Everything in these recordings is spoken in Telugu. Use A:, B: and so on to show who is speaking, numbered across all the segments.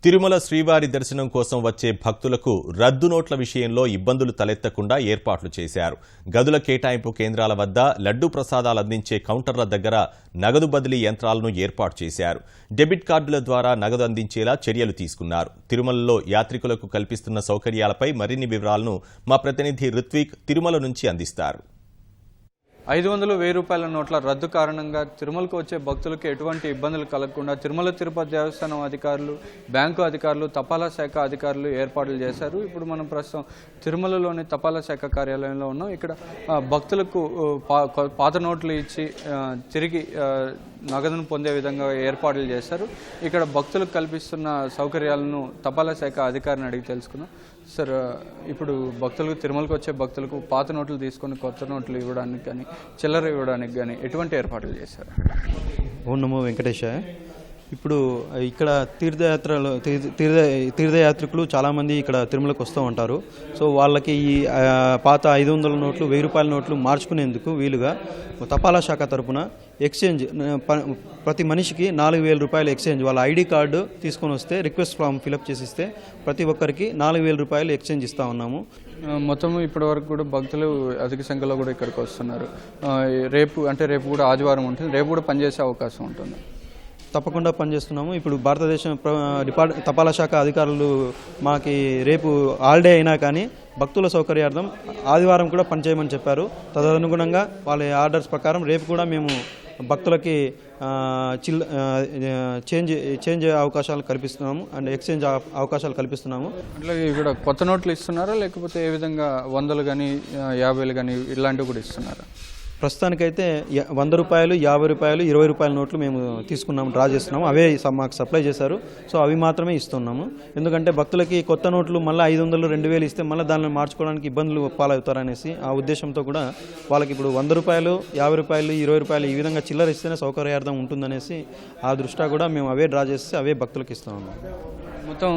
A: తిరుమల శ్రీవారి దర్శనం కోసం వచ్చే భక్తులకు రద్దు నోట్ల విషయంలో ఇబ్బందులు తలెత్తకుండా ఏర్పాట్లు చేశారు. గదుల కేటాయింపు కేంద్రాల వద్ద లడ్డూ ప్రసాదాలు అందించే కౌంటర్ల దగ్గర నగదు బదిలీ యంత్రాలను ఏర్పాటు చేశారు. డెబిట్ కార్డుల ద్వారా నగదు అందించేలా చర్యలు తీసుకున్నారు. తిరుమలలో యాత్రికులకు కల్పిస్తున్న సౌకర్యాలపై మరిన్ని వివరాలను మా ప్రతినిధి రుత్విక్ తిరుమల నుంచి అందిస్తారు.
B: 500-1000 రూపాయల నోట్ల రద్దు కారణంగా తిరుమలకు వచ్చే భక్తులకు ఎటువంటి ఇబ్బందులు కలగకుండా తిరుమల తిరుపతి దేవస్థానం అధికారులు, బ్యాంకు అధికారులు, తపాలా శాఖ అధికారులు ఏర్పాట్లు చేశారు. ఇప్పుడు మనం ప్రస్తుతం తిరుమలలోని తపాలా శాఖ కార్యాలయంలో ఉన్నాం. ఇక్కడ భక్తులకు పాత నోట్లు ఇచ్చి తిరిగి నగదును పొందే విధంగా ఏర్పాట్లు చేశారు. ఇక్కడ భక్తులకు కల్పిస్తున్న సౌకర్యాలను తపాలా శాఖ అధికారిని అడిగి తెలుసుకున్నాం. సార్, ఇప్పుడు భక్తులకు తిరుమలకు వచ్చే భక్తులకు పాత నోట్లు తీసుకొని కొత్త నోట్లు ఇవ్వడానికి కానీ చిల్లర ఇవ్వడానికి కానీ ఎటువంటి ఏర్పాట్లు చేశారు?
C: ఓం నమో వెంకటేశాయ. ఇప్పుడు ఇక్కడ తీర్థయాత్రికులు చాలామంది ఇక్కడ తిరుమలకు వస్తూ ఉంటారు. సో వాళ్ళకి ఈ పాత 500 నోట్లు, 1000 రూపాయల నోట్లు మార్చుకునేందుకు వీలుగా తపాలా శాఖ తరపున ఎక్స్చేంజ్ ప్రతి మనిషికి 4000 రూపాయలు ఎక్స్చేంజ్, వాళ్ళ ఐడి కార్డు తీసుకొని వస్తే రిక్వెస్ట్ ఫామ్ ఫిలప్ చేసిస్తే ప్రతి ఒక్కరికి 4000 రూపాయలు ఎక్స్చేంజ్ ఇస్తూ ఉన్నాము.
B: మొత్తం ఇప్పటి వరకు కూడా భక్తులు అధిక సంఖ్యలో కూడా ఇక్కడికి వస్తున్నారు. రేపు కూడా ఆదివారం ఉంటుంది, రేపు కూడా పనిచేసే అవకాశం ఉంటుంది.
C: తప్పకుండా పనిచేస్తున్నాము. ఇప్పుడు భారతదేశం తపాలా శాఖ అధికారులు మాకి రేపు హాలిడే అయినా కానీ భక్తుల సౌకర్యార్థం ఆదివారం కూడా పనిచేయమని చెప్పారు. తదనుగుణంగా వాళ్ళ ఆర్డర్స్ ప్రకారం రేపు కూడా మేము భక్తులకి చేంజ్ అవకాశాలు కల్పిస్తున్నాము అండ్ ఎక్స్చేంజ్ అవకాశాలు కల్పిస్తున్నాము.
B: అట్లాగే ఇక్కడ కొత్త నోట్లు ఇస్తున్నారా, లేకపోతే ఏ విధంగా 100 కానీ 50 కానీ ఇలాంటివి కూడా ఇస్తున్నారా?
C: ప్రస్తుతానికైతే 100 రూపాయలు, 50 రూపాయలు, 20 రూపాయల నోట్లు మేము తీసుకున్నాము, డ్రా చేస్తున్నాము. అవే మాకు సప్లై చేశారు. సో అవి మాత్రమే ఇస్తున్నాము. ఎందుకంటే భక్తులకి కొత్త నోట్లు మళ్ళీ 500, 2000 ఇస్తే మళ్ళీ దాన్ని మార్చుకోవడానికి ఇబ్బందులు పాలవుతారనేసి ఆ ఉద్దేశంతో కూడా వాళ్ళకి ఇప్పుడు 100 రూపాయలు, 50 రూపాయలు, 20 రూపాయలు ఈ విధంగా చిల్లర ఇస్తేనే సౌకర్యార్థం ఉంటుందనేసి ఆ దృష్ట్యా కూడా మేము అవే డ్రా చేసి అవే భక్తులకు ఇస్తున్నాము.
B: మొత్తం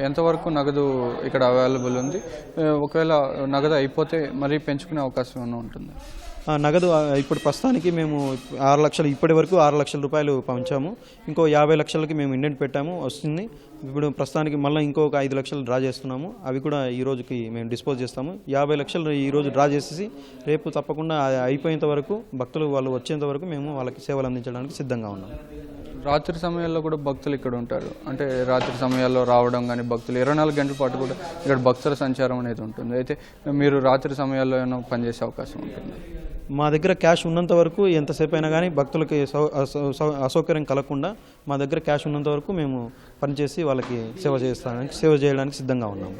B: ఎంతవరకు నగదు ఇక్కడ అవైలబుల్ ఉంది? ఒకవేళ నగదు అయిపోతే మరీ పెంచుకునే అవకాశం ఏమైనా ఉంటుంది?
C: నగదు ఇప్పుడు ప్రస్తుతానికి మేము 6 లక్షలు, ఇప్పటి వరకు 6 లక్షల రూపాయలు పంచాము. ఇంకో 50 లక్షలకి మేము ఇండెంట్ పెట్టాము, వస్తుంది. ఇప్పుడు ప్రస్తుతానికి మళ్ళీ ఇంకొక 5 లక్షలు డ్రా చేస్తున్నాము. అవి కూడా ఈ రోజుకి మేము డిస్పోజ్ చేస్తాము. 50 లక్షలు ఈరోజు డ్రా చేసేసి రేపు తప్పకుండా అయిపోయేంత వరకు భక్తులు వాళ్ళు వచ్చేంత వరకు మేము వాళ్ళకి సేవలు అందించడానికి సిద్ధంగా ఉన్నాము.
B: రాత్రి సమయాల్లో కూడా భక్తులు ఇక్కడ ఉంటారు. అంటే రాత్రి సమయాల్లో రావడం కానీ భక్తులు 24 గంటల పాటు కూడా ఇక్కడ భక్తుల సంచారం అనేది ఉంటుంది. అయితే మీరు రాత్రి సమయాల్లో ఏమైనా పనిచేసే అవకాశం ఉంటుంది?
C: మా దగ్గర క్యాష్ ఉన్నంత వరకు ఎంతసేపు అయినా కానీ భక్తులకి అసౌకర్యం కలగకుండా మా దగ్గర క్యాష్ ఉన్నంత వరకు మేము పనిచేసి వాళ్ళకి సేవ చేయడానికి సిద్ధంగా ఉన్నాము.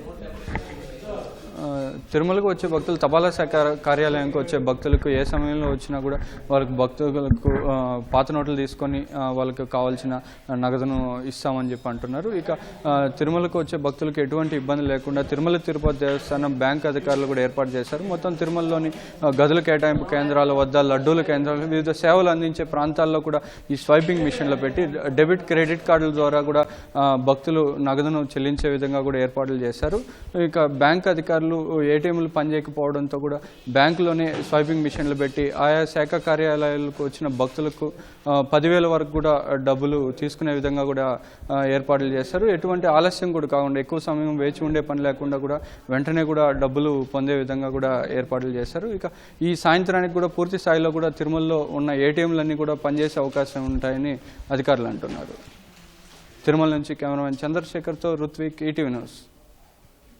B: తిరుమలకు వచ్చే భక్తులు తపాలా శాఖ కార్యాలయానికి వచ్చే భక్తులకు ఏ సమయంలో వచ్చినా కూడా వాళ్ళకి భక్తులకు పాత నోట్లు తీసుకొని వాళ్ళకి కావాల్సిన నగదును ఇస్తామని చెప్పి అంటున్నారు. ఇక తిరుమలకు వచ్చే భక్తులకు ఎటువంటి ఇబ్బంది లేకుండా తిరుమల తిరుపతి దేవస్థానం బ్యాంక్ అధికారులు కూడా ఏర్పాటు చేశారు. మొత్తం తిరుమలలోని గదుల కేటాయింపు కేంద్రాల వద్ద, లడ్డూల కేంద్రాలు, వివిధ సేవలు అందించే ప్రాంతాల్లో కూడా ఈ స్వైపింగ్ మిషన్లు పెట్టి డెబిట్, క్రెడిట్ కార్డుల ద్వారా కూడా భక్తులు నగదును చెల్లించే విధంగా కూడా ఏర్పాట్లు చేశారు. ఇక బ్యాంక్ అధికారులు ఏటీఎంలు పనిచేయకపోవడంతో కూడా బ్యాంకులోనే స్వైపింగ్ మిషన్లు పెట్టి ఆయా శాఖ కార్యాలయాలకు వచ్చిన భక్తులకు 10,000 వరకు కూడా డబ్బులు తీసుకునే విధంగా కూడా ఏర్పాట్లు చేశారు. ఎటువంటి ఆలస్యం కూడా కాకుండా, ఎక్కువ సమయం వేచి ఉండే పని లేకుండా కూడా వెంటనే కూడా డబ్బులు పొందే విధంగా కూడా ఏర్పాట్లు చేశారు. ఇక ఈ సాయంత్రానికి కూడా పూర్తి స్థాయిలో కూడా తిరుమలలో ఉన్న ఏటీఎంలన్నీ కూడా పనిచేసే అవకాశం ఉంటాయని అధికారులు అంటున్నారు. తిరుమల నుంచి కెమెరామెన్ చంద్రశేఖర్తో రుత్విక్, ఈటీవీ న్యూస్.